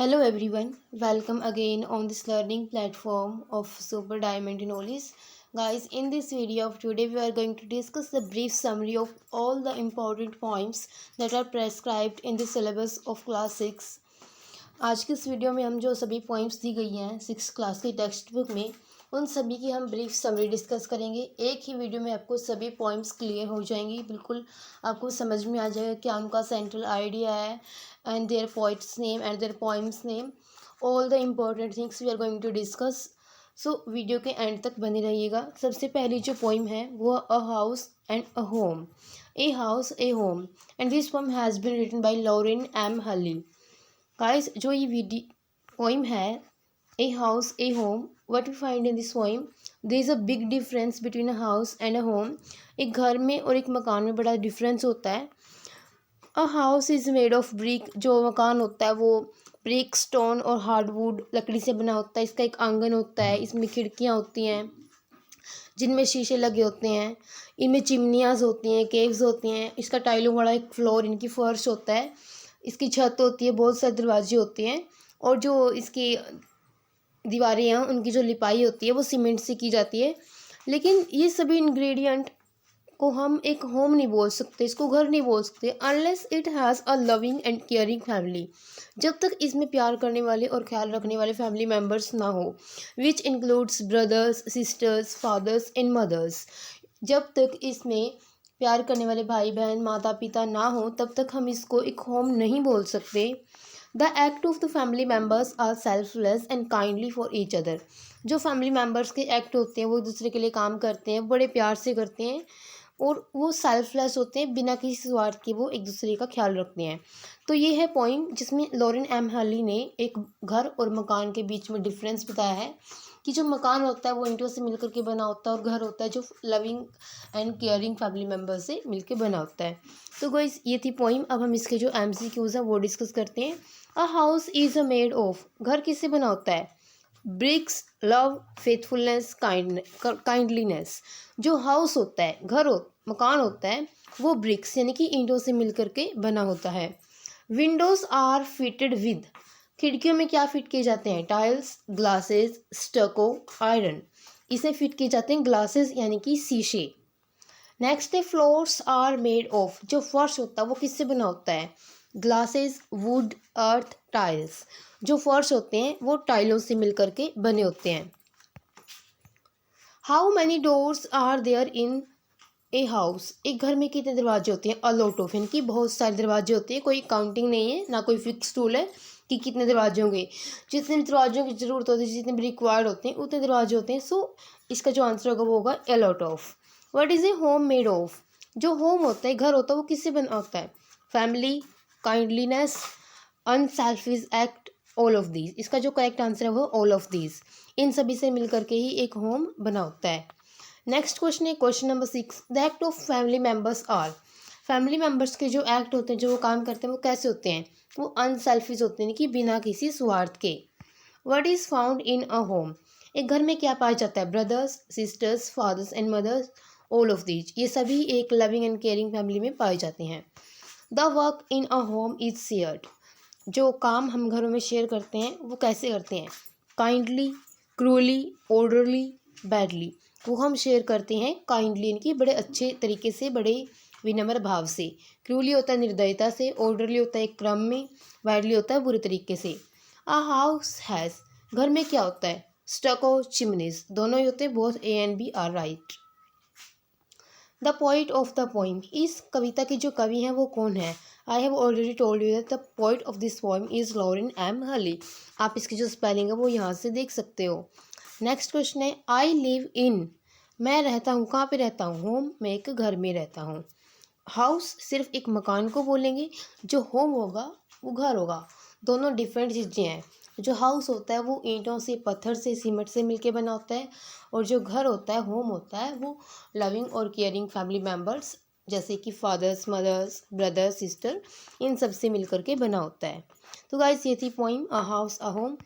Hello everyone, welcome again on this learning platform of Super Diamond Knowledge. Guys, in this video of today we are going to discuss the brief summary of all the important points that are prescribed in the syllabus of class 6. आज की इस video में हम जो सभी points दी गई हैं 6 class की टेक्स्ट बुक में उन सभी की हम ब्रीफ समरी डिस्कस करेंगे। एक ही वीडियो में आपको सभी पॉइंट्स क्लियर हो जाएंगी, बिल्कुल आपको समझ में आ जाएगा क्या उनका सेंट्रल आइडिया है and their poets name and their poems name, all the important things we are going to discuss. So video के एंड तक बने रहिएगा। सबसे पहली जो पोइम है वो a house and a home. A house a home and this poem has been written by Lorraine M Halli. Guys, जो ये वीडियो पोइम है a house a home, what we find in this poem, there is a big difference between a house and a home. एक घर में और एक मकान में बड़ा डिफरेंस होता है। अ house is made of brick, जो मकान होता है वो ब्रिक, स्टोन और हार्डवुड लकड़ी से बना होता है। इसका एक आंगन होता है, इसमें खिड़कियाँ होती हैं जिनमें शीशे लगे होते हैं, इनमें चिमनियाज होती हैं, केव्स होती हैं। इसका टाइलों वाला एक फ्लोर, इनकी फर्श होता है। इसकी छत होती है, बहुत सारे दरवाजे होते हैं और जो इसकी दीवारें हैं उनकी जो लिपाई होती है वो सीमेंट से की जाती है। लेकिन ये सभी इंग्रेडिएंट को हम एक होम नहीं बोल सकते, इसको घर नहीं बोल सकते unless it has a loving and caring family. जब तक इसमें प्यार करने वाले और ख्याल रखने वाले फैमिली मेम्बर्स ना हो, which includes brothers, sisters, fathers and mothers. जब तक इसमें प्यार करने वाले भाई बहन, माता पिता ना हो, तब तक हम इसको एक होम नहीं बोल सकते। The act of the family members are selfless and kindly for each other. जो फैमिली मेम्बर्स के एक्ट होते हैं वो एक दूसरे के लिए काम करते हैं, बड़े प्यार से करते हैं और वो सेल्फलेस होते हैं, बिना किसी स्वार्थ के वो एक दूसरे का ख्याल रखते हैं। तो ये है पॉइंट जिसमें लॉरेन एम हली ने एक घर और मकान के बीच में डिफरेंस बताया है कि जो मकान होता है वो ईंटों से मिलकर के बना होता है और घर होता है जो loving and caring family member से मिलकर बना होता है। तो गाइस, ये थी पॉइंट। अब हम इसके जो MCQs हैं वो डिस्कस करते हैं। A house is a made of, घर किससे बना होता है? Bricks, love, faithfulness, kindliness. जो हाउस होता है, मकान होता है, वो ब्रिक्स यानी कि ईंटों से मिल करके बना होता है। विंडोज आर फिटेड विद, खिड़कियों में क्या फिट किए जाते हैं? Tiles, glasses, स्टको, iron. इसे फिट किए जाते हैं ग्लासेस यानी कि शीशे। नेक्स्ट है फ्लोर्स आर मेड ऑफ, जो फर्श होता है वो किससे बना होता है? Glasses, would, earth, tiles. जो फर्श होते हैं वो टाइलों से मिलकर के बने होते हैं। How many doors are there in a house, एक घर में कितने दरवाजे होते हैं? अ लॉट ऑफ, यानी कि बहुत सारे दरवाजे होते हैं, कोई काउंटिंग नहीं है, ना कोई फिक्स रूल है कि कितने दरवाजे होंगे। जितने भी दरवाजों की ज़रूरत होती है, जितने भी रिक्वायर्ड होते हैं उतने दरवाजे होते हैं। सो इसका जो आंसर होगा वो होगा a lot of. What is a home made of, जो होम होता है, घर होता है, वो किससे बना होता है? Family, kindliness, unselfish act, all of these. इसका जो करेक्ट आंसर है वो ऑल ऑफ दीज, इन सभी से मिल करके ही एक होम बना होता है। नेक्स्ट क्वेश्चन है question number 6। The act of family members are, family members के जो एक्ट होते हैं, जो वो काम करते हैं, वो कैसे होते हैं? वो अनसेल्फिश होते हैं कि बिना किसी स्वार्थ के। What is found in a home, एक घर में क्या पाया जाता है? Brothers, sisters, fathers and mothers, all of these. ये सभी एक लविंग एंड केयरिंग फैमिली में पाए जाते हैं। The work in a home is shared, जो काम हम घरों में शेयर करते हैं वो कैसे करते हैं? Kindly, cruelly, orderly, badly. वो हम शेयर करते हैं काइंडली यानी कि बड़े अच्छे तरीके से, बड़े विनम्र भाव से। क्रूअली होता है निर्दयता से, ऑर्डरली होता है क्रम में, बैडली होता है बुरे तरीके से। अ हाउस हैज़, घर में क्या होता है? स्टको, चिमनीज, दोनों ही होते हैं, both A and B are right. The poet of the poem, इस कविता के जो कवि हैं वो कौन है? I have already told you that the poet of this poem is Lorraine M Halli. आप इसकी जो स्पेलिंग है वो यहाँ से देख सकते हो। नेक्स्ट क्वेश्चन है आई लिव इन, मैं रहता हूँ, कहाँ पे रहता हूँ? होम, मैं एक घर में रहता हूँ। हाउस सिर्फ एक मकान को बोलेंगे, जो होम होगा वो घर होगा। दोनों डिफरेंट चीज़ें हैं। जो हाउस होता है वो ईंटों से, पत्थर से, सीमेंट से मिलके बना होता है और जो घर होता है, होम होता है, वो लविंग और केयरिंग फैमिली मेम्बर्स जैसे कि फादर्स, मदर्स, ब्रदर, सिस्टर, इन सब से मिलकर के बना होता है। तो गाइस, ये थी poem a house a home.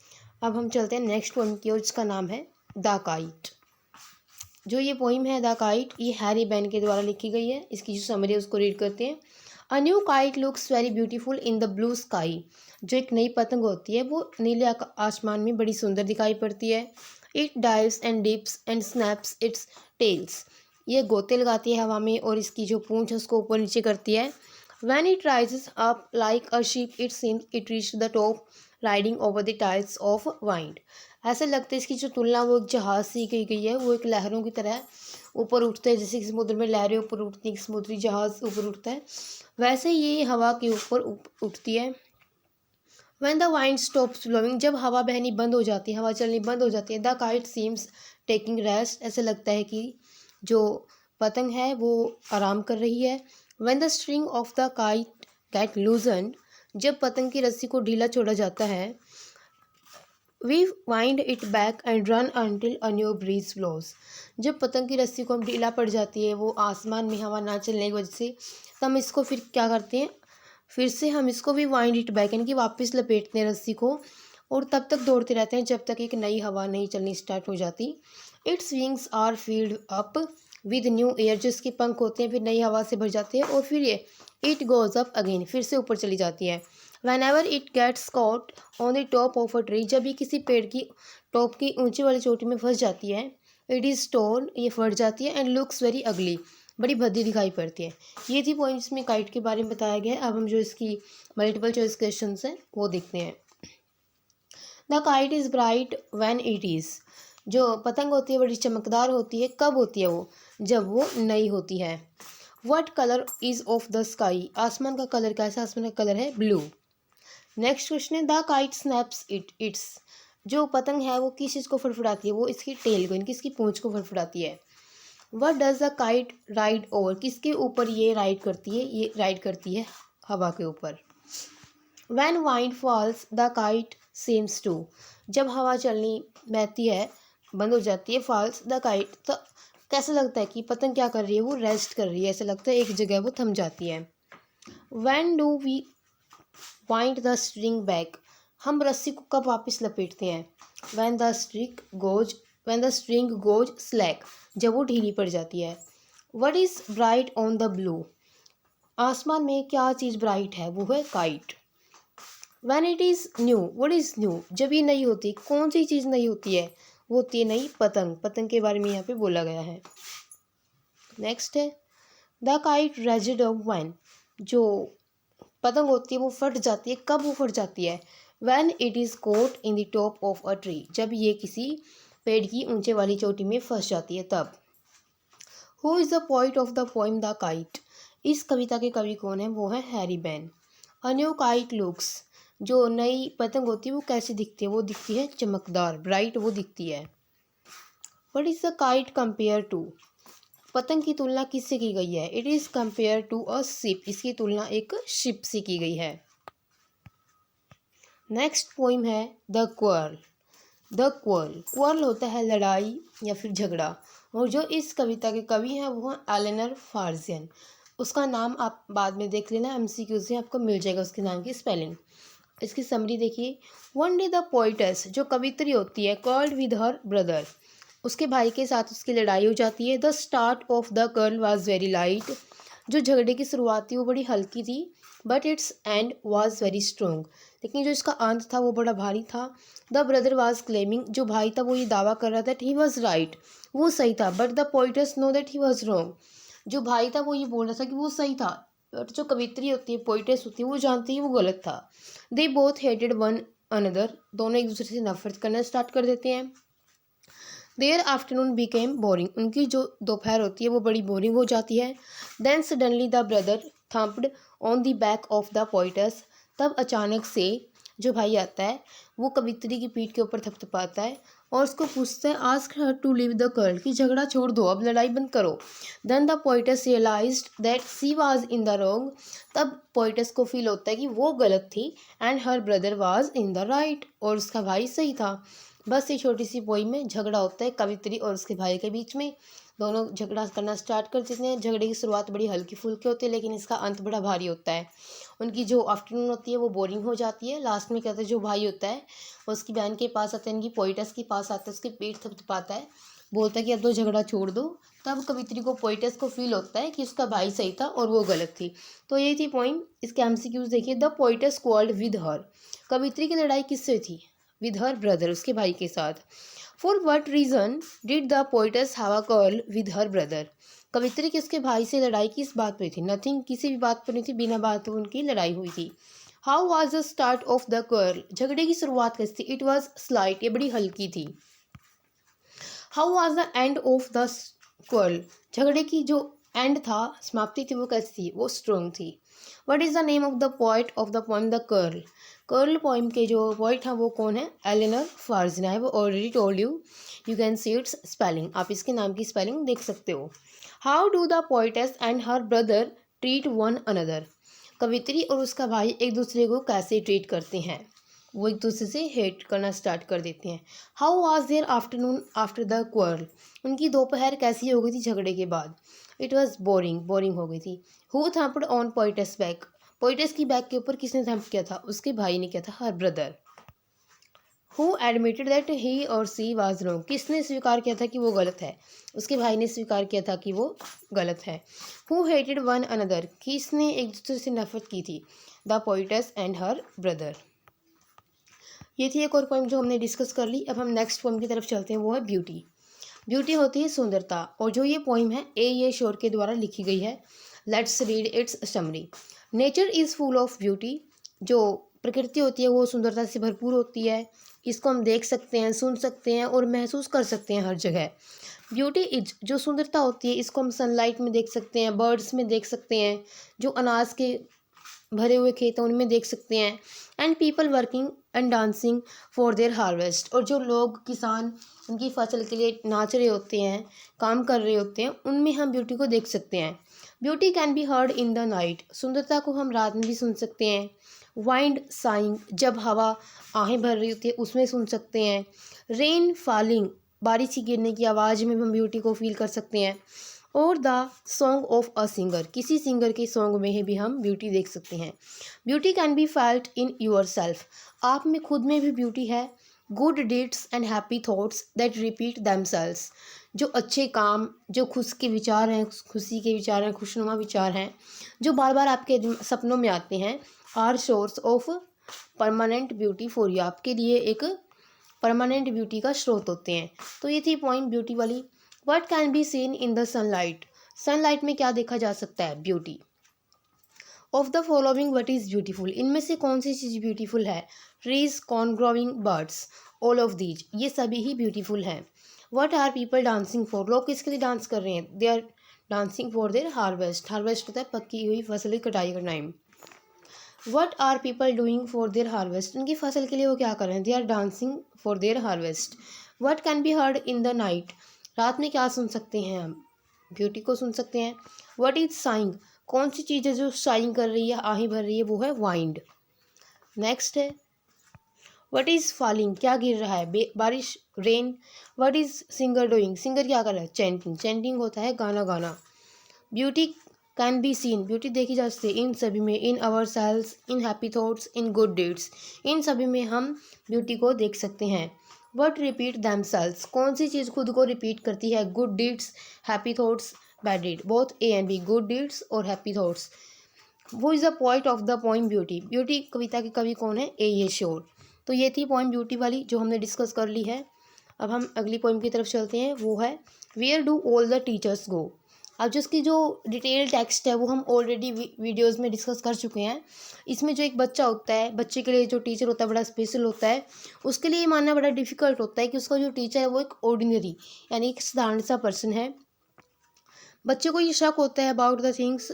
अब हम चलते हैं नेक्स्ट पोइम की ओर, जिसका नाम है द काइट। जो ये पोइम है द काइट, ये हैरी बैन के द्वारा लिखी गई है। इसकी जो समरी है उसको रीड करते हैं। A new kite looks very beautiful in the blue sky. जो एक नई पतंग होती है वो नीले आसमान में बड़ी सुंदर दिखाई पड़ती है। It dives and dips and snaps its tails. ये गोते लगाती है हवा में और इसकी जो पूंछ है उसको ऊपर नीचे करती है। When it rises up like a ship it seems it reach the top riding over the tides of wind. ऐसा लगता है इसकी जो तुलना वो एक जहाज से की गई है, वो एक लहरों की तरह ऊपर उठते हैं, जैसे कि समुद्र में लहरें ऊपर उठती हैं, समुद्री जहाज ऊपर उठता है, वैसे ये हवा के ऊपर उठती है। When the wind stops blowing, जब हवा बहनी बंद हो जाती है, हवा चलनी बंद हो जाती है, the kite seems taking rest, ऐसे लगता है कि जो पतंग है वो आराम कर रही है। When the string of the kite get loosen, जब पतंग की रस्सी को ढीला छोड़ा जाता है, we wind it back and run until a new breeze blows, जब पतंग की रस्सी को हम ढीला पड़ जाती है वो आसमान में हवा ना चलने की वजह से, तो हम इसको फिर क्या करते हैं, फिर से हम इसको भी वाइंड इट बैक यानी कि वापस लपेटते हैं रस्सी को, और तब तक दौड़ते रहते हैं जब तक एक नई हवा नहीं चलनी स्टार्ट हो जाती। Its wings are filled up with new air, जो इसके पंख होते हैं फिर नई हवा से भर जाते हैं और फिर ये इट गोज अप अगेन, फिर से ऊपर चली जाती है। When ever it gets caught on the top of a tree, जब भी किसी पेड़ की टॉप की ऊंची वाली चोटी में फंस जाती है, इट इज़ टोर्न, ये फट जाती है, एंड लुक्स वेरी अगली, बड़ी भद्दी दिखाई पड़ती है। ये थी पॉइंट्स में काइट के बारे में बताया गया है। अब हम जो इसकी मल्टीपल चॉइस क्वेश्चन हैं वो देखते हैं। The kite is bright when it is, जो पतंग होती है बड़ी चमकदार होती है, कब होती है वो, जब वो नई होती है। What colour is of the sky, आसमान का कलर कैसा, आसमान का कलर है ब्लू। नेक्स्ट क्वेश्चन है द काइट स्नैप्स इट्स, जो पतंग है वो किस चीज़ को फड़फड़ाती है, वो इसकी टेल को, इनकी इसकी पूंछ को फड़फड़ाती है। What does the kite ride over, किसके ऊपर ये राइड करती है, ये राइड करती है हवा के ऊपर। When wind falls the kite seems to, जब हवा चलनी बहती है बंद हो जाती है, फॉल्स द काइट, तो कैसा लगता है कि पतंग क्या कर रही है, वो रेस्ट कर रही है, ऐसा लगता है एक जगह वो थम जाती है। When do we wind the string back, हम रस्सी को कब वापस लपेटते हैं। When the string goes, when the string goes slack, जब वो ढीली पड़ जाती है। What is bright on the blue, आसमान में क्या चीज़ ब्राइट है, वो है kite. When it is new, what is new, जब ये नई होती है, कौन सी चीज़ नई होती है, वो होती है नई पतंग, पतंग के बारे में यहाँ पे बोला गया है। नेक्स्ट है the kite ragged of when, जो पतंग होती है वो फट जाती है, कब वो फट जाती है। When it is caught in the top of a tree, जब ये किसी पेड़ की ऊंचे वाली चोटी में फंस जाती है तब। Who is the poet of the poem the kite, इस कविता के कवि कौन है, वो है Harry ban. A new kite looks, जो नई पतंग होती है वो कैसी दिखती है, वो दिखती है चमकदार, ब्राइट वो दिखती है। What is the kite compare to, पतंग की तुलना किससे की गई है, it is compare to a ship, इसकी तुलना एक शिप से की गई है। नेक्स्ट पोइम है the quarrel. The quarrel, quarrel होता है लड़ाई या फिर झगड़ा, और जो इस कविता के कवि हैं वो हैं एलेनर फार्जियन। उसका नाम आप बाद में देख लेना, एमसीक्यूज़ में आपको मिल जाएगा उसके नाम की स्पेलिंग। इसकी समरी देखिए। वन डे द पोइटस, जो कवित्री होती है, कॉल्ड विद हर ब्रदर, उसके भाई के साथ उसकी लड़ाई हो जाती है। The start of the girl was very light, जो झगड़े की शुरुआत थी वो बड़ी हल्की थी, but it's and was very strong, लेकिन जो इसका अंत था वो बड़ा भारी था। द ब्रदर वॉज क्लेमिंग, जो भाई था वो ये दावा कर रहा था ही वॉज राइट, वो सही था, but the poet's know that he was wrong, जो भाई था वो ये बोल रहा था कि वो सही था, बट जो कवित्री होती है, पोइटस होती है, वो जानती है वो गलत था। They both hated one another, दोनों एक दूसरे से नफरत करना स्टार्ट कर देते हैं। देयर आफ्टरनून बिकेम बोरिंग, उनकी जो दोपहर होती है वो बड़ी बोरिंग हो जाती है। Then suddenly the brother thumped on the back of the poetess, तब अचानक से जो भाई आता है वो कवित्री की पीठ के ऊपर थपथपाता है और उसको पूछता है ask her to leave the quarrel, कि झगड़ा छोड़ दो, अब लड़ाई बंद करो। Then the poetess realised that she was in the wrong, तब पोइटस को फील होता है कि वो गलत थी, and her brother was in the right, और उसका भाई सही था। बस ये छोटी सी पोइम में झगड़ा होता है कवित्री और उसके भाई के बीच में, दोनों झगड़ा करना स्टार्ट कर देते हैं। झगड़े की शुरुआत बड़ी हल्की फुल्की होती है, लेकिन इसका अंत बड़ा भारी होता है। उनकी जो आफ्टरनून होती है वो बोरिंग हो जाती है। लास्ट में कहते हैं जो भाई होता है वो उसकी बहन के पास आता है, इनकी पोइटस के पास आता है, उसकी पीठ थपथपाता है, बोलता है कि अब तो झगड़ा छोड़ दो, तब कवित्री को पोइटस को फील होता है कि उसका भाई सही था और वो गलत थी। तो ये थी पॉइंट। इसके एमसीक्यूज देखिए। द पोइटस क्वार्रल्ड विद हर, कवित्री की लड़ाई किससे थी? विद हर ब्रदर, उसके भाई के साथ। For what reason did the poetess have a quarrel with her brother, कवित्री की उसके भाई से लड़ाई किस बात पर थी? नथिंग, किसी भी बात पर नहीं थी, बिना बात उनकी लड़ाई हुई थी। How was the start of the quarrel, झगड़े की शुरुआत कैसी थी? इट वॉज स्लाइट, ये बड़ी हल्की थी। How was the end of the quarrel, झगड़े की जो एंड था, समाप्ति थी, वो कैसी थी? वो स्ट्रॉन्ग थी। What is the name of the poet of the poem the curl, curl poem के जो पोइट हैं वो कौन है? एलेनर फार्जिना है। वो already told you, you can see its spelling, आप इसके नाम की स्पेलिंग देख सकते हो। How do the poetess and her brother treat one another, कवित्री और उसका भाई एक दूसरे को कैसे ट्रीट करते हैं? वो एक दूसरे से हेट करना स्टार्ट कर देते हैं। How was their afternoon after the quarrel, उनकी दोपहर कैसी हो गई थी झगड़े के बाद? इट वॉज बोरिंग, बोरिंग हो गई थी। Who thumped on poetess back, पोइटस की बैक के ऊपर किसने थम्प किया था? उसके भाई ने किया था, her brother. Who admitted that he और सी वाज रॉन्ग, किसने स्वीकार किया था कि वो गलत है? उसके भाई ने स्वीकार किया था कि वो गलत है। हु हेटेड वन अनदर, किसने एक दूसरे से नफरत की थी? The poet's and her brother. ये थी एक और पॉइंट जो हमने डिस्कस कर ली। अब हम नेक्स्ट पॉइंट की तरफ चलते हैं, वो है ब्यूटी। ब्यूटी होती है सुंदरता, और जो ये पोइम है ए शोर के द्वारा लिखी गई है। Let's read it's summary. Nature is full of beauty, जो प्रकृति होती है वो सुंदरता से भरपूर होती है। इसको हम देख सकते हैं, सुन सकते हैं और महसूस कर सकते हैं हर जगह। ब्यूटी इज, जो सुंदरता होती है इसको हम सनलाइट में देख सकते हैं, बर्ड्स में देख सकते हैं, जो अनाज के भरे हुए खेत हैं उनमें देख सकते हैं, and people working and dancing for their harvest, और जो लोग किसान उनकी फसल के लिए नाच रहे होते हैं, काम कर रहे होते हैं, उनमें हम ब्यूटी को देख सकते हैं। Beauty can be heard in the night, सुंदरता को हम रात में भी सुन सकते हैं। वाइंड साइंग, जब हवा आहें भर रही होती है उसमें सुन सकते हैं। रेन फॉलिंग, बारिश की गिरने की आवाज़ में हम ब्यूटी को फील कर सकते हैं। और the song of a singer, किसी सिंगर के सॉन्ग में भी हम ब्यूटी देख सकते हैं। Beauty can be felt in your self, आप में खुद में भी ब्यूटी है। Good deeds and happy thoughts that repeat themselves, जो अच्छे काम, जो खुशी के विचार हैं, खुशनुमा विचार हैं, जो बार बार आपके सपनों में आते हैं, are source of permanent beauty for you, आपके लिए एक परमानेंट ब्यूटी का स्रोत होते हैं। तो ये थी पॉइंट ब्यूटी वाली। What can be seen in the sunlight, sunlight में क्या देखा जा सकता है? Beauty. Of the following what is beautiful, इनमें से कौन सी चीज़ ब्यूटीफुल है? Trees, corn growing, birds, all of these, ये सभी ही ब्यूटीफुल हैं। What are people dancing for, लोग किसके लिए डांस कर रहे हैं? They are dancing for their harvest, harvest होता है पकी हुई फसल की कटाई का time. What are people doing for their harvest, उनकी फसल के लिए वो क्या कर रहे हैं? They are dancing for their harvest. What can be heard in the night, रात में क्या सुन सकते हैं हम? ब्यूटी को सुन सकते हैं। वट इज साइंग, कौन सी चीज़ है जो साइंग कर रही है, आहें भर रही है? वो है वाइंड। नेक्स्ट है वट इज़ फॉलिंग, क्या गिर रहा है? बारिश, rain. What is singer doing, singer क्या कर रहा है? चैंटिंग, चैंटिंग होता है गाना गाना। Beauty can be seen, beauty देखी जा सकती है इन सभी में, in ourselves, in happy thoughts, in good deeds, इन सभी में हम ब्यूटी को देख सकते हैं। वट रिपीट दैम सेल्स, कौन सी चीज़ खुद को रिपीट करती है? Good deeds, happy thoughts, bad deed, both A and B, good deeds और हैप्पी थॉट्स। वो is the point of the point beauty, beauty कविता के कवि कौन है? E Shure. तो ये थी पॉइंट ब्यूटी वाली जो हमने डिस्कस कर ली है। अब हम अगली पॉइंट की तरफ चलते हैं, वो है where do all the teachers go. अब जिसकी जो डिटेल टेक्स्ट है वो हम ऑलरेडी वीडियोस में डिस्कस कर चुके हैं। इसमें जो एक बच्चा होता है, बच्चे के लिए जो टीचर होता है बड़ा स्पेशल होता है, उसके लिए ये मानना बड़ा डिफिकल्ट होता है कि उसका जो टीचर है वो एक ऑर्डिनरी यानी एक साधारण सा पर्सन है। बच्चे को ये शक होता है about the things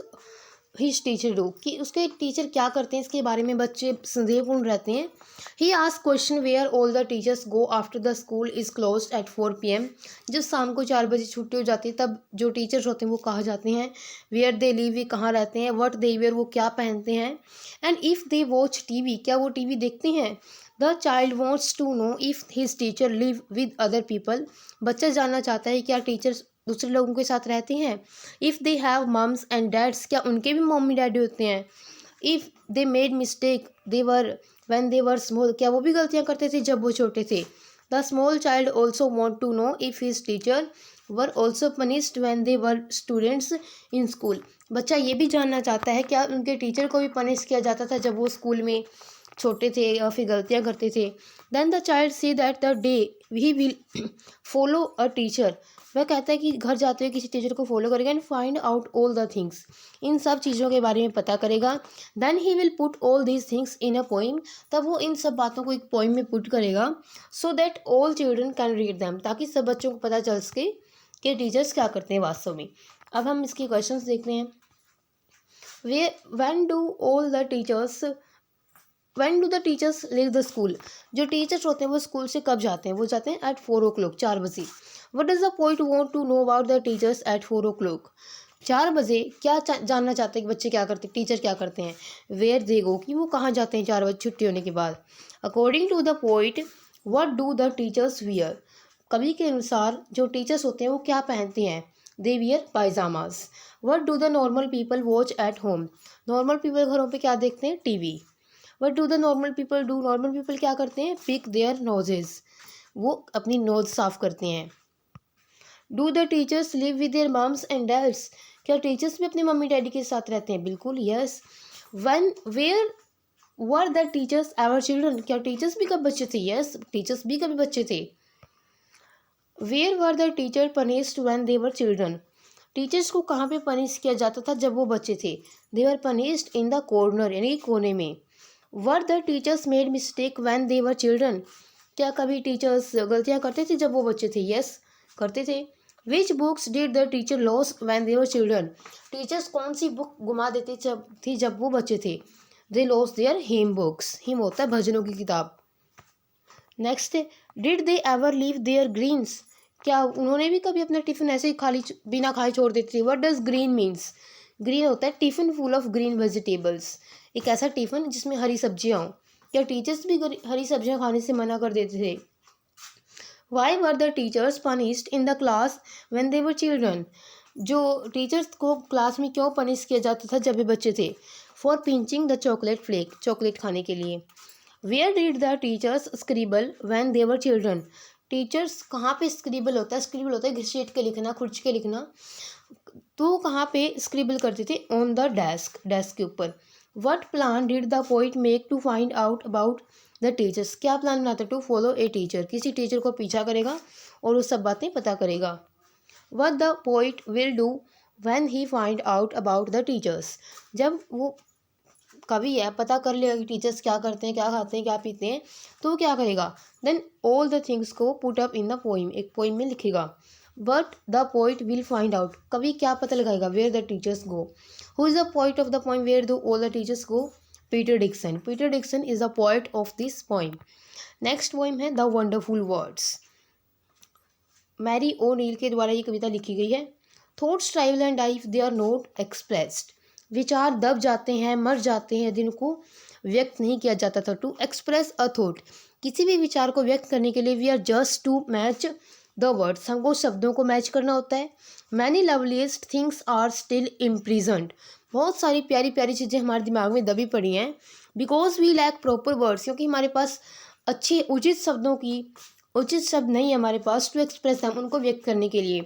his teacher do, कि उसके टीचर क्या करते हैं, इसके बारे में बच्चे संदेहपूर्ण रहते हैं। He ask question where all the teachers go after the school is closed at 4 PM, जब शाम को 4 बजे छुट्टी हो जाती है तब जो टीचर्स होते हैं वो कहाँ जाते हैं? वेयर दे लिव, वे कहाँ रहते हैं? व्हाट दे वेयर, वो क्या पहनते हैं? And if they watch TV, क्या वो TV देखते हैं? The child wants to know if his teacher live with other people, बच्चा जानना चाहता है क्या टीचर्स दूसरे लोगों के साथ रहते हैं? If they have mums and dads, क्या उनके भी मम्मी डैडी होते हैं? If they made mistake they were when they were small, क्या वो भी गलतियां करते थे जब वो छोटे थे? The small child also want to know if his teacher were also punished when they were students in school. बच्चा ये भी जानना चाहता है क्या उनके टीचर को भी पनिश किया जाता था जब वो स्कूल में छोटे थे या फिर गलतियाँ करते थे। Then the child say that the day he will follow a teacher. वह कहता है कि घर जाते हुए किसी टीचर को फॉलो करेगा and find out all the things, इन सब चीज़ों के बारे में पता करेगा। Then he will put all these things in a poem, तब वो इन सब बातों को एक पोइम में पुट करेगा, so that all children can read them, ताकि सब बच्चों को पता चल सके कि टीचर्स क्या करते हैं वास्तव में। अब हम इसके क्वेश्चंस देखते हैं। When do all the teachers when do the teachers leave the school. जो टीचर्स होते हैं वो स्कूल से कब जाते हैं? वो जाते हैं एट 4 o'clock, 4 बजे। What does the poet want to know about the teachers at 4 o'clock। 4 बजे क्या जानना चाहते हैं कि बच्चे क्या करते हैं, टीचर क्या करते हैं। वेयर दे गो, कि वो कहाँ जाते हैं 4 बजे छुट्टी होने के बाद। According to the poet what do the teachers wear. कवि के अनुसार जो टीचर्स होते हैं वो क्या पहनते हैं? They wear pyjamas. What do the normal people watch at home. Normal people घरों पे क्या देखते हैं? TV. What do the normal people do. Normal people क्या करते हैं? पिक देयर नोजेज, वो अपनी नोज साफ करते हैं। Do the teachers live with their mums and dads. क्या टीचर्स भी अपने मम्मी डैडी के साथ रहते हैं? बिल्कुल yes. When where were the teachers ever children. क्या टीचर्स भी कब बच्चे थे? यस, टीचर्स भी कभी बच्चे थे। Where were the teacher punished when they were children. Teachers को कहाँ पे पनिश किया जाता था जब वो बच्चे थे? दे were punished in the corner, यानी कोने में। वर the teachers made mistake when they were children. क्या कभी टीचर्स गलतियाँ करते थे जब वो बच्चे थे? यस, करते थे। विच books did the teacher loss when they were children. Teachers कौन सी बुक गुमा देती थी जब वो बच्चे थे? They loss their hymn books. Hymn होता है भजनों की किताब। Next, did they ever leave their greens. क्या उन्होंने भी कभी अपना टिफिन ऐसे ही खाली बिना खाए छोड़ देते थे? What does green means. Green होता है tiffin full of green vegetables, एक ऐसा टिफिन जिसमें हरी सब्जियां हों। क्या टीचर्स भी हरी सब्जियां खाने से मना कर देते थे? Why were the teachers punished in the class when they were children. जो टीचर्स को क्लास में क्यों पनिश किया जाता था जब वे बच्चे थे? For pinching the chocolate flake, chocolate खाने के लिए। Where did the teachers scribble when they were children. Teachers कहाँ पे स्क्रिबल होता है? स्क्रिबल होता है घसीट के लिखना, खुरच के लिखना। तो कहाँ पे स्क्रिबल करते थे? ऑन द डेस्क, डेस्क के ऊपर। What plan did the poet make to find out about the teachers. क्या प्लान बनाता? टू फॉलो ए टीचर, किसी टीचर को पीछा करेगा और वो सब बातें पता करेगा। What the poet will do when he find out about the teachers. जब वो कवि है पता कर लेगा कि टीचर्स क्या करते हैं, क्या खाते हैं, क्या पीते हैं, तो वो क्या करेगा? देन ऑल द थिंग्स को put up in the poem, एक पोइम में लिखेगा। But the poet will find out, कवि क्या पता लगाएगा? Where the teachers go. Who is the poet of the poem where do all the teachers go? Peter Dixon. Peter Dixon is the poet of this poem. Next poem है the wonderful words. Mary O'Neill के द्वारा ये कविता लिखी गई है। Thoughts travel and die if they are not expressed. विचार दब जाते हैं, मर जाते हैं, जिनको व्यक्त नहीं किया जाता था। टू एक्सप्रेस अ थॉट, किसी भी विचार को व्यक्त करने के लिए we are just to match the words, हमको शब्दों को मैच करना होता है। Many loveliest things are still imprisoned. बहुत सारी प्यारी प्यारी चीज़ें हमारे दिमाग में दबी पड़ी हैं। Because we lack proper words, क्योंकि हमारे पास अच्छे उचित शब्दों की उचित शब्द नहीं है हमारे पास टू एक्सप्रेस दैम, उनको व्यक्त करने के लिए।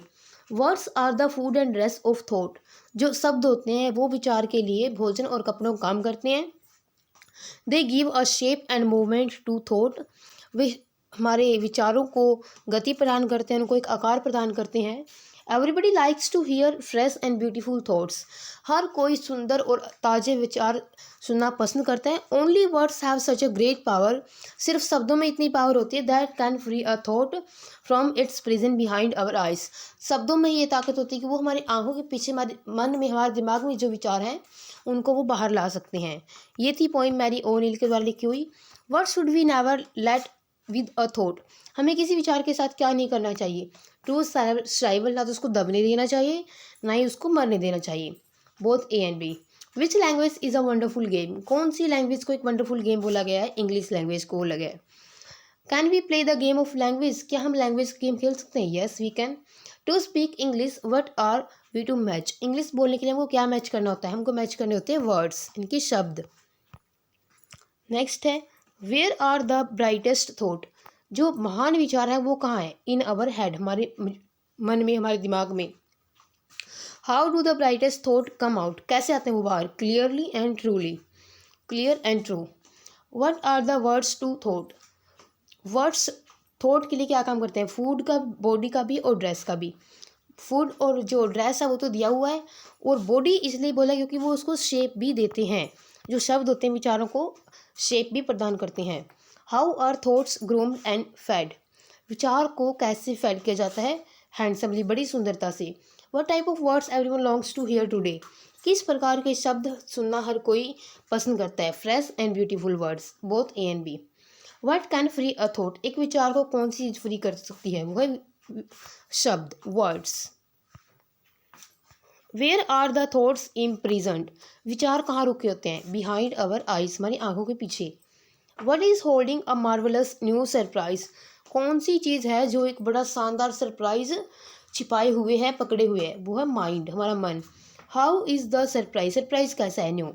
Words are the food and dress of thought. जो शब्द होते हैं वो विचार के लिए भोजन और कपड़ों का काम करते हैं। They give a shape and movement to thought. वे हमारे विचारों को गति प्रदान करते हैं, उनको एक आकार प्रदान करते हैं। Everybody likes to hear fresh and beautiful thoughts. हर कोई सुंदर और ताज़े विचार सुनना पसंद करता है। Only words have such a great power. सिर्फ शब्दों में इतनी पावर होती है that can free a thought from its prison behind our eyes. शब्दों में ये ताकत होती है कि वो हमारी आंखों के पीछे, हमारे मन में, हमारे दिमाग में जो विचार हैं उनको वो बाहर ला सकते हैं। ये थी पोइम मैरी ओ नील के द्वारा लिखी हुई। What should we never let with a thought. हमें किसी विचार के साथ क्या नहीं करना चाहिए? टू स्ट्राइवल, ना तो उसको दबने देना चाहिए ना ही उसको मरने देना चाहिए। Both A and B. Which language is a wonderful game. कौन सी लैंग्वेज को एक वंडरफुल गेम बोला गया है? इंग्लिश लैंग्वेज को बोला गया है। Can we play the game of language. क्या हम लैंग्वेज गेम खेल सकते हैं? Yes we can. To speak English what are we to match. English बोलने के लिए हमको क्या मैच करना होता है? हमको मैच करने होते हैं वर्ड्स, इनके शब्द। नेक्स्ट है where are the brightest thought. जो महान विचार है वो कहाँ है? इन अवर हेड, हमारे मन में, हमारे दिमाग में। How do the brightest thought come out, कैसे आते हैं वो बाहर? Clearly and truly, clear and true. What are the words to thought, words thought के लिए क्या काम करते हैं? फूड का, बॉडी का भी और ड्रेस का भी। फूड और जो ड्रेस है वो तो दिया हुआ है, और बॉडी इसलिए बोला क्योंकि वो उसको शेप भी देते हैं, जो शब्द होते हैं विचारों को शेप भी प्रदान करते हैं। How are thoughts groomed and fed, विचार को कैसे फेड किया जाता है? हैंडसमली, बड़ी सुंदरता से। What type of words everyone longs to hear today, किस प्रकार के शब्द सुनना हर कोई पसंद करता है? Fresh and beautiful words, both A and B. What can free a thought, एक विचार को कौन सी चीज फ्री कर सकती है? वो है शब्द, words. Where are the thoughts imprisoned, विचार कहाँ रुके होते हैं? बिहाइंड अवर आइज, हमारी आंखों के पीछे। What is holding a marvellous new surprise, कौन सी चीज़ है जो एक बड़ा शानदार सरप्राइज छिपाए हुए है, पकड़े हुए है? वो है माइंड, हमारा मन। How is the surprise, surprise कैसा है? New.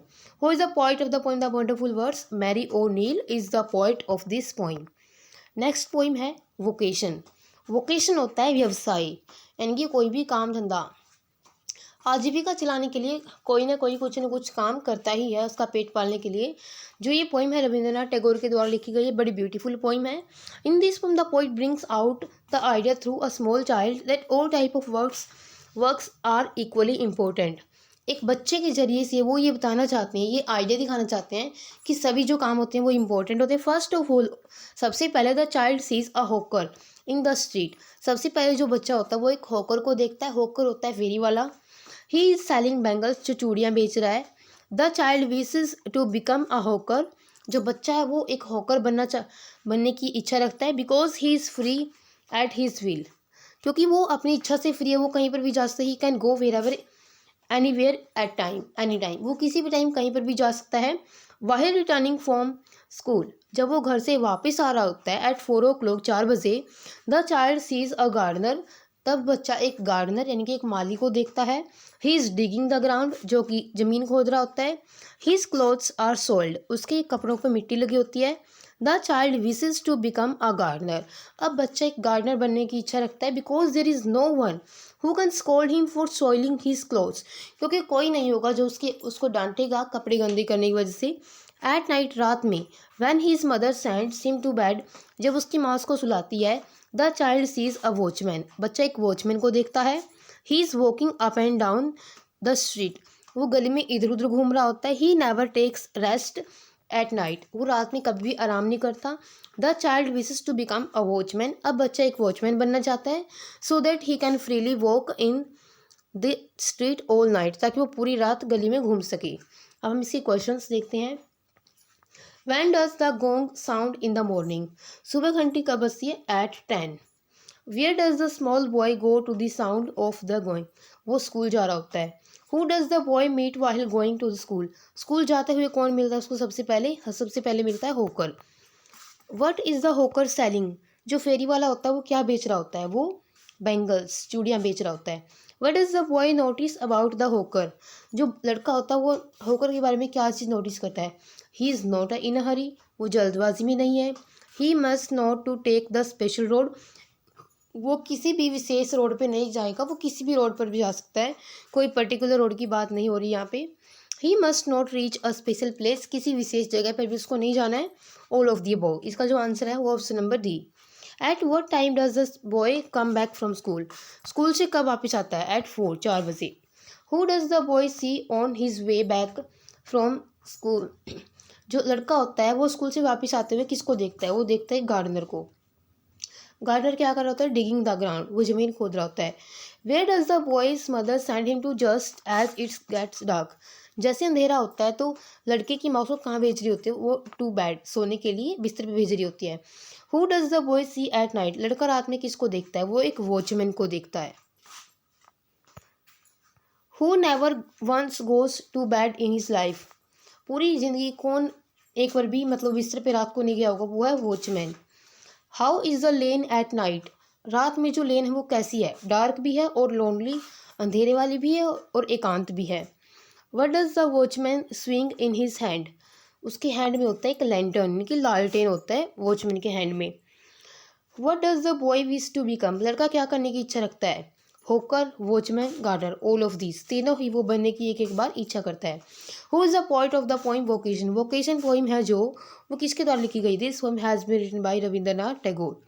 Who is the poet of the poem the wonderful words, Mary O'Neill is the poet of this poem. Next poem है वोकेशन। वोकेशन होता है व्यवसाय, यानी कि कोई भी काम धंधा, आजीविका चलाने के लिए कोई ना कोई कुछ न कुछ काम करता ही है उसका पेट पालने के लिए। जो ये पोइम है रविंद्रनाथ टैगोर के द्वारा लिखी गई है, बड़ी ब्यूटीफुल पोइम है। In this poem the poet brings out the idea through a small child that all type of works are equally important. एक बच्चे के जरिए से वो ये बताना चाहते हैं, ये आइडिया दिखाना चाहते हैं कि सभी जो काम होते हैं वो इम्पोर्टेंट होते हैं। फर्स्ट ऑफ ऑल, सबसे पहले the child sees a hawker in the street, सबसे पहले जो बच्चा होता है वो एक हॉकर को देखता है। हॉकर होता है फेरी वाला। ही इज सेलिंग बैंगल्स, जो चूड़ियाँ बेच रहा है। The child wishes to become a hawker, जो बच्चा है वो एक हॉकर बनने की इच्छा रखता है। Because he is free at his will, क्योंकि वो अपनी इच्छा से फ्री है, वो कहीं पर भी जा सकता है। He can go wherever anywhere at time, any time, वो किसी भी टाइम कहीं पर भी जा सकता है। वाहिल रिटर्निंग फ्रॉम स्कूल, जब वो घर से वापस आ रहा होता है एट 4 o'clock, 4 बजे, the child sees a gardener, तब बच्चा एक गार्डनर यानी कि एक माली को देखता है। He is digging the ground, जो कि ज़मीन खोद रहा होता है। हिज क्लोथ्स आर सोल्ड, उसके कपड़ों पर मिट्टी लगी होती है। The child wishes to become a gardener, अब बच्चा एक गार्डनर बनने की इच्छा रखता है। Because there is no one who can scold him for soiling his clothes, क्योंकि कोई नहीं होगा जो उसको डांटेगा कपड़े गंदे करने की वजह से। एट नाइट, रात में, when his mother sends him to bed, जब उसकी माँ उसको सुलाती है। The child sees a watchman, बच्चा एक वॉचमैन को देखता है। He is walking up and down the street, वो गली में इधर उधर घूम रहा होता है। He never takes rest at night, वो रात में कभी भी आराम नहीं करता। The child wishes to become a watchman, अब बच्चा एक वॉचमैन बनना चाहता है। So that he can freely walk in the street all night, ताकि वो पूरी रात गली में घूम सके। अब हम इसके क्वेश्चंस देखते हैं। When does the gong sound in the morning? सुबह घंटी कब बजती है? At 10. Where does the small boy go to the sound of the gong? वो स्कूल जा रहा होता है। Who does the boy meet while going to the school? School जाते हुए कौन मिलता है उसको सबसे पहले? सबसे पहले मिलता है hawker. What is the hawker selling? जो फेरी वाला होता है वो क्या बेच रहा होता है? वो बैंगल्स, चूड़ियाँ बेच रहा होता है। What does the boy notice about the hawker? जो लड़का होता है वो हॉकर के बारे में क्या चीज़ नोटिस करता है? He is not in a hurry, वो जल्दबाजी में नहीं है। He must not to take the special road, वो किसी भी विशेष रोड पे नहीं जाएगा, वो किसी भी रोड पर भी जा सकता है, कोई पर्टिकुलर रोड की बात नहीं हो रही यहाँ पे। He must not reach a special place, किसी विशेष जगह पर भी उसको नहीं जाना है। All of the above, इसका जो आंसर है वो option number D. At what time does the boy come back from school? School से कब वापस आता है? At 4, 4 बजे। Who does the boy see on his way back from school? जो लड़का होता है वो स्कूल से वापस आते हुए किसको देखता है? वो देखता है गार्डनर को। गार्डनर क्या कर रहा होता है? डिगिंग द ग्राउंड, वो जमीन खोद रहा होता है। Where does the boy's mother send him to just as it's gets dark? जैसे अंधेरा होता है तो लड़के की माँ उसको कहाँ भेज रही होती है? वो टू बेड, सोने के लिए बिस्तर पे भेज रही होती है। Who does the boy see at night? लड़का रात में किसको देखता है? वो एक वॉचमैन को देखता है। Who never once goes to bed in his life? पूरी जिंदगी कौन एक बार भी मतलब बिस्तर पे रात को नहीं गया होगा? वो है watchman. How is the lane eight night? रात में जो लेन है वो कैसी है? डार्क भी है और लोनली, अंधेरे वाली भी है और एकांत भी है। What does the watchman swing in his hand? उसके हैंड में होता है एक लैंटर्न, यानी कि लालटेन होता है वॉचमैन के हैंड में। What does the boy wish to become, लड़का क्या करने की इच्छा रखता है? Hawker, watchman, gardener, all of this, तीनों ही वो बनने की एक एक बार इच्छा करता है। Who is the point of the poem vocation, vocation poem है जो वो किसके द्वारा लिखी गई? This poem has been written by Rabindranath Tagore.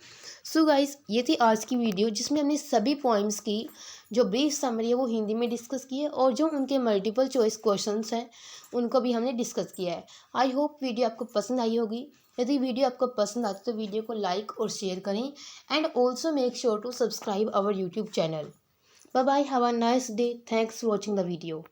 So guys, ये थी आज की वीडियो जिसमें हमने सभी पॉइम्स की जो ब्रीफ समरी है वो हिंदी में डिस्कस की है और जो उनके मल्टीपल चॉइस क्वेश्चंस हैं उनको भी हमने डिस्कस किया है। आई होप वीडियो आपको पसंद आई होगी। यदि वीडियो आपको पसंद आती तो वीडियो को लाइक और शेयर करें and also make sure to subscribe our YouTube channel. Bye bye, have a nice day, thanks for watching the video.